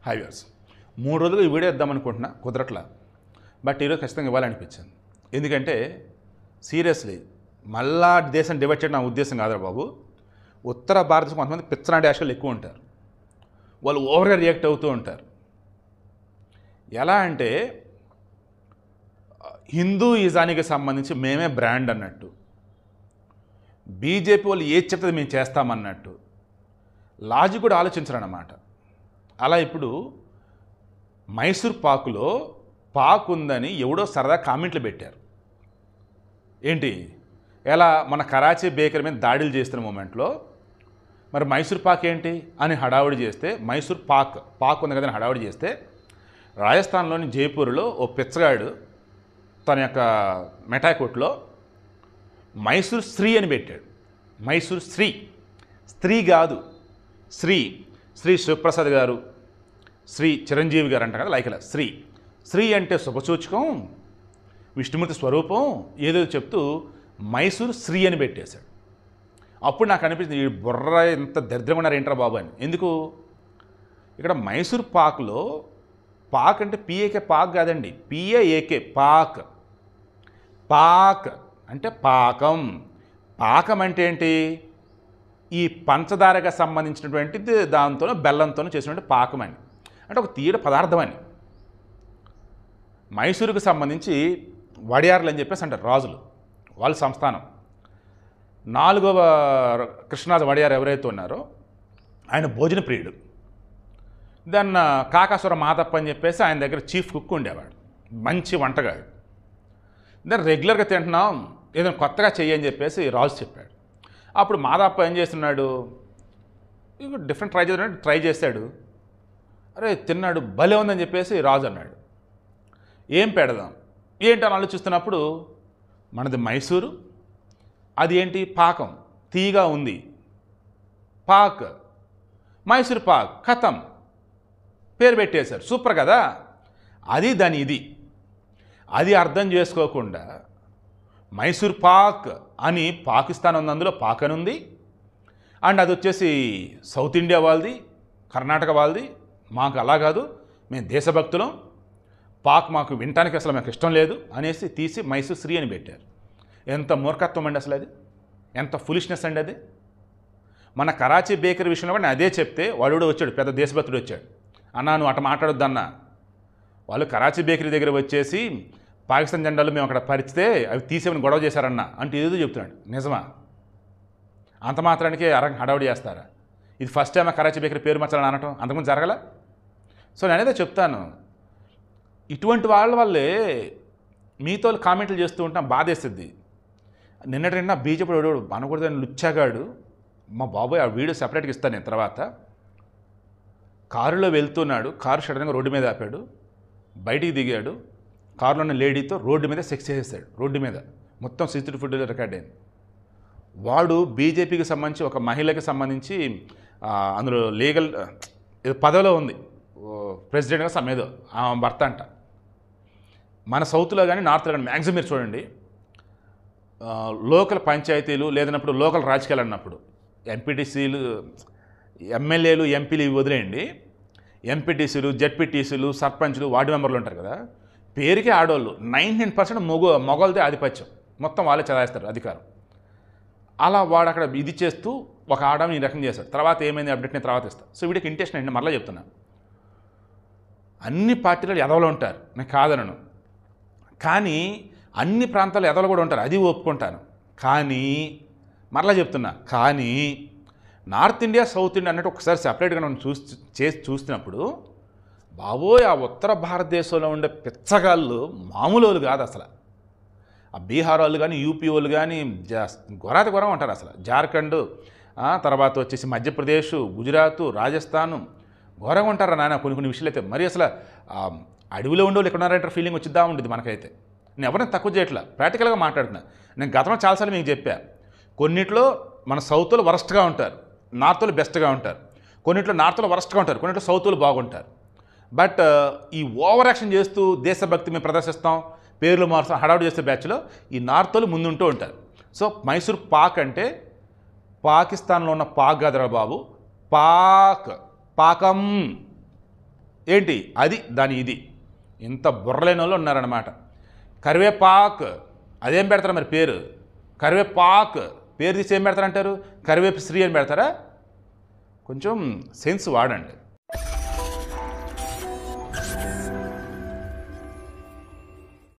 High viewers 3 రోజులుగా ఈ video ఇద్దామనుకుంటున్నా కుదరట్లా. But ఈరోజు ఖచ్చితంగా ఇవ్వాలనిపించింది. ఎందుకంటే సీరియస్లీ మళ్ళా దేశం డివైడ్ చేయడం నా ఉద్దేశం కాదురా బాబు. ఉత్తర భారతదేశం కొంతమంది పిచ్చనాటి యాషలు ఎక్కువ ఉంటారు. వాళ్ళు ఓవర్గా రియాక్ట్ అవుతూ ఉంటారు. ఎలా అంటే హిందూయిజానికి సంబంధించి మేమే బ్రాండ్ అన్నట్టు, బీజేపీ వాళ్ళు ఏది చెప్తే మేము చేస్తామన్నట్టు లాజిక్ కూడా ఆలోచించరన్నమాట. అలా ఇప్పుడు మైసూర్ పాకులో పాక్ ఉందని ఎవడో సరదా కామెంట్లు పెట్టారు. ఏంటి ఎలా మన కరాచీ బేకరీ మీద దాడులు చేస్తున్న మూమెంట్లో మరి మైసూర్ పాక్ ఏంటి అని హడావుడి చేస్తే, మైసూర్ పాక్ ఉంది కదని హడావుడి చేస్తే, రాజస్థాన్లోని జైపూర్లో ఓ పిచ్చగాడు తన యొక్క మిఠాయి కొట్లో మైసూర్ శ్రీ అని పెట్టాడు. మైసూర్ స్త్రీ కాదు, శ్రీ శివప్రసాద్ గారు, శ్రీ చిరంజీవి గారు అంట కదా, లైక్ ఇలా శ్రీ అంటే శుభసూచకం, విష్ణుమూర్తి స్వరూపం ఏదో చెప్తూ మైసూర్ శ్రీ అని పెట్టేశాడు. అప్పుడు నాకు అనిపించింది ఈ బుర్ర ఎంత దరిద్రంగా ఉన్నారు ఏంట్రా బాబు అని. ఎందుకు ఇక్కడ మైసూర్ పాక్లో పాక్ అంటే పిఏకే పాక్ కాదండి, పిఏఏకే పాక్ అంటే పాకం అంటే ఏంటి, ఈ పంచదారగా సంబంధించినటువంటిది దాంతో బెల్లంతో చేసినటువంటి పాకం అని, అంటే ఒక తీయటి పదార్థం అని. మైసూరుకు సంబంధించి వడియార్లు అని చెప్పేసి అంటారు రాజులు, వాళ్ళ సంస్థానం. 4వ కృష్ణరాజు వడియార్ ఎవరైతే ఉన్నారో ఆయన భోజన ప్రియుడు. దెన్ కాకాసుర మాదప్ప అని చెప్పేసి ఆయన దగ్గర చీఫ్ కుక్ ఉండేవాడు, మంచి వంటగాడు. దెన్ రెగ్యులర్గా తింటున్నాం, ఏదైనా కొత్తగా చెయ్యని చెప్పేసి రాజు చెప్పాడు. అప్పుడు మాదప్ప ఏం చేస్తున్నాడు, డిఫరెంట్ ట్రై చేశాడు. అరే తిన్నాడు, భలే ఉందని చెప్పేసి రాజు అన్నాడు. ఏం పెడదాం ఏంటని ఆలోచిస్తున్నప్పుడు మనది మైసూరు, అది ఏంటి పాకం, తీగా ఉంది, మైసూర్ పాక్ ఖతం పేరు పెట్టేశారు. సూపర్ కదా, అది దాని ఇది అది అర్థం చేసుకోకుండా మైసూర్ పాక్ అని పాకిస్తాన్ ఉంది, అందులో పాక్ అని ఉంది. అండ్ అది వచ్చేసి సౌత్ ఇండియా వాళ్ళది, కర్ణాటక వాళ్ళది. మాకు అలా కాదు, మేము దేశభక్తులం, పాక్ మాకు వినటానికి అసలు మాకు ఇష్టం లేదు అనేసి తీసి మైసూర్ శ్రీ అని పెట్టారు. ఎంత మూర్ఖత్వం అండి అసలు, అది ఎంత ఫులిష్నెస్ అండి అది. మన కరాచీ బేకరీ విషయంలో కూడా నేను అదే చెప్తే వాడు కూడా వచ్చాడు, పెద్ద దేశభక్తుడు వచ్చాడు, అన్నా నువ్వు అట్లా మాట్లాడొద్దన్నా. వాళ్ళు కరాచీ బేకరీ దగ్గర వచ్చేసి పాకిస్తాన్ జెండాలు మేము అక్కడ పరిచితే అవి తీసేమని గొడవ చేశారన్న అంటే ఏదో చెప్తున్నాడు. నిజమా? అంత మాత్రానికే హడావుడి చేస్తారా? ఇది ఫస్ట్ టైం కరాచీ బేకరీ పేరు మార్చాలని అనటం అంతకుముందు జరగల. సో నేనేదో చెప్తాను, ఇటువంటి వాళ్ళ వల్లే మీతో కామెంట్లు చేస్తూ ఉంటాం, బాధేస్తుంది. నిన్న బీజేపీ అనకూడదని లుచ్చాగాడు, మా బాబోయ్ ఆ వీడియో సెపరేట్గా ఇస్తాను నేను తర్వాత. కారులో వెళ్తున్నాడు, కారు సడన్గా రోడ్డు మీద ఆపాడు, బయటికి దిగాడు, కారులో ఉన్న లేడీతో రోడ్డు మీద సెక్స్ చేసేసాడు. రోడ్డు మీద మొత్తం CCTV ఫుటేజ్ రికార్డ్ అయింది. వాడు బీజేపీకి సంబంధించి ఒక మహిళకి సంబంధించి అందులో లీగల్ పదవిలో ఉంది, ప్రెసిడెంట్గా సమ్మేదో భర్త అంట. మన సౌత్లో కానీ నార్త్లో కానీ మ్యాక్సిమం మీరు చూడండి, లోకల్ పంచాయతీలు లేదన్నప్పుడు లోకల్ రాజకీయాలు అన్నప్పుడు ఎంపీటీసీలు, ఎమ్మెల్యేలు, ఎంపీలు ఇవి వదిలేయండి, ఎంపీటీసీలు, జెడ్పీటీసీలు, సర్పంచ్లు, వార్డు మెంబర్లు ఉంటారు కదా, పేరుకే ఆడవాళ్ళు. 99% మొగోళ్ళదే ఆధిపత్యం, మొత్తం వాళ్ళే చలాయిస్తారు అధికారం. అలా వాడు అక్కడ ఇది చేస్తూ ఒక ఆడని ఈ రకం చేశాడు. తర్వాత ఏమైంది అప్డేట్ నేను తర్వాత ఇస్తాను. సో వీడికి ఇంటెన్షన్ ఏంటి మరలా చెప్తున్నాను, అన్ని పార్టీలు ఎదవలు ఉంటారు, నేను కాదనను, కానీ అన్ని ప్రాంతాల్లో ఎదవలు కూడా ఉంటారు, అది ఒప్పుకుంటాను. కానీ మరలా చెప్తున్నా, కానీ నార్త్ ఇండియా సౌత్ ఇండియా అన్నట్టు ఒకసారి సెపరేట్గా మనం చూస్తున్నప్పుడు బాబోయ్ ఆ ఉత్తర భారతదేశంలో ఉండే పిచ్చగాళ్ళు మామూలు వాళ్ళు కాదు అసలు. ఆ బీహార్ వాళ్ళు కానీ, యూపీ వాళ్ళు కానీ ఘోరం ఉంటారు అసలు. జార్ఖండ్, తర్వాత వచ్చేసి మధ్యప్రదేశ్, గుజరాత్, రాజస్థాన్ ఘోరంగా ఉంటారు నాయన కొన్ని విషయాలు అయితే. మరి అసలు అడవిలో ఉండేవాళ్ళు ఎక్కడ ఉన్నారంటే ఫీలింగ్ వచ్చిద్దా ఉండేది మనకైతే. నేను ఎవరైనా తక్కువ చేయట్లా, ప్రాక్టికల్గా మాట్లాడుతున్నా. నేను గతంలో చాలాసార్లు మీకు చెప్పా, కొన్నిట్లో మన సౌత్లో వరస్ట్గా ఉంటారు, నార్త్లో బెస్ట్గా ఉంటారు, కొన్నిట్లో నార్త్లో వరస్ట్గా ఉంటారు, కొన్నిట్లో సౌత్లో బాగుంటారు. బట్ ఈ ఓవర్ యాక్షన్ చేస్తూ దేశభక్తి మేము ప్రదర్శిస్తాం, పేర్లు మారుస్తాం, హడావుడి చేసే బ్యాచ్లో ఈ నార్త్లో ముందుంటూ ఉంటారు. సో మైసూర్ పాక్ అంటే పాకిస్తాన్లో ఉన్న పాక్ కాదురా బాబు, పాకం ఏంటి అది దాని ఇది. ఇంత బుర్రలేని వాళ్ళు ఉన్నారన్నమాట. కరివేపాక్ అదేం పెడతారా మరి పేరు? కరివేపాక్ పేరు తీసి ఏం పెడతారంటారు? కరివేపు శ్రీ అని పెడతారా? కొంచెం సెన్స్ వాడండి.